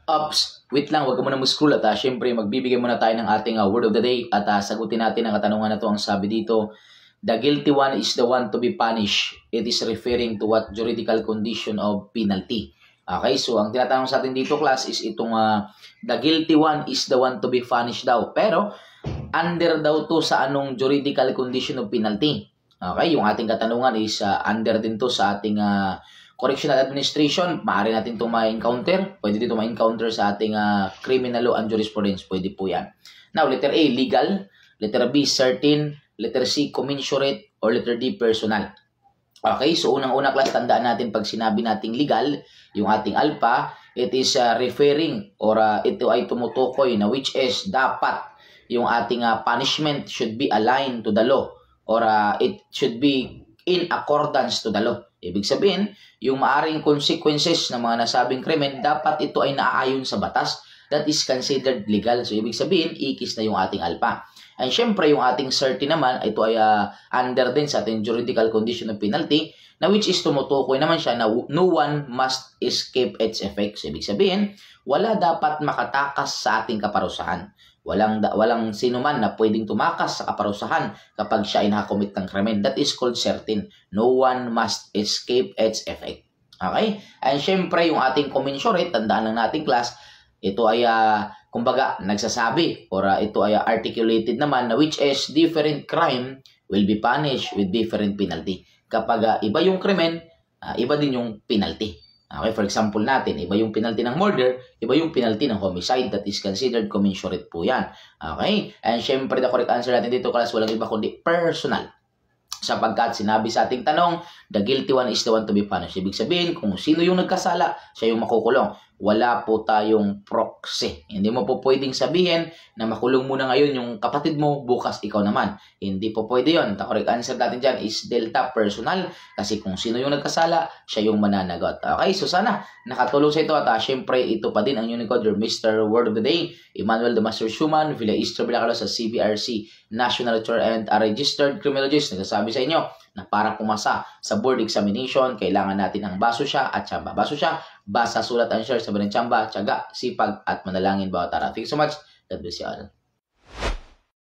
Ops, wait lang, wag ka muna mag-scroll at syempre magbibigay muna tayo ng ating word of the day at sagutin natin ang katanungan na to. Ang sabi dito, the guilty one is the one to be punished. It is referring to what juridical condition of penalty. Okay, so ang tinatanong sa atin dito class is itong the guilty one is the one to be punished daw. Pero under daw to sa anong juridical condition of penalty. Okay, yung ating katanungan is under din to sa ating correctional administration. Maaari natin itong ma-encounter. Pwede dito ma-encounter sa ating criminal law and jurisprudence. Pwede po yan. Now, letter A, legal. Letter B, certain. Letter C, commensurate. Or letter D, personal. Okay, so unang-una class, tandaan natin pag sinabi nating legal, yung ating alpha, it is referring or ito ay tumutukoy na which is dapat yung ating punishment should be aligned to the law or it should be in accordance to the law. Ibig sabihin, yung maaring consequences ng mga nasabing krimen, dapat ito ay naaayon sa batas. That is considered legal. So, ibig sabihin, ikis na yung ating alpha. And syempre, yung ating certain naman, ito ay under din sa ating juridical condition of penalty, na which is tumutukoy naman siya na no one must escape its effects. Ibig sabihin, wala dapat makatakas sa ating kaparusahan. Walang sino man na pwedeng tumakas sa kaparusahan kapag siya ay nakakomit ng krimen. That is called certain. No one must escape its effect. Okay? And syempre, yung ating commensurate, tandaan lang natin class, ito ay, kumbaga, nagsasabi or ito ay articulated naman na which is different crime will be punished with different penalty. Kapag iba yung krimen, iba din yung penalty. Okay, for example natin, iba yung penalty ng murder, iba yung penalty ng homicide. That is considered commensurate po yan. Okay? And syempre, the correct answer natin dito, class, walang iba kundi personal. Sapagkat sinabi sa ating tanong, the guilty one is the one to be punished. Ibig sabihin, kung sino yung nagkasala, siya yung makukulong. Wala po tayong proxy. Hindi mo po pwedeng sabihin na makulong muna ngayon yung kapatid mo, bukas ikaw naman. Hindi po pwede yun. The correct answer natin dyan is delta personal. Kasi kung sino yung nagkasala, siya yung mananagot. Okay, so sana nakatulong sa ito. At syempre, ito pa din ang Unicode, your Mr. Word of the Day, Emmanuel de Master Schumann, Villa Eastro Bilacalo sa CBRC, National Author and a Registered Criminologist. Nagsasabi sa inyo na para pumasa sa board examination, kailangan natin ang baso siya at tsamba. Baso siya, basa, sulat, and share sa ng tsamba, tiyaga, sipag, at manalangin bawat araw. Thank you so much. God bless you all.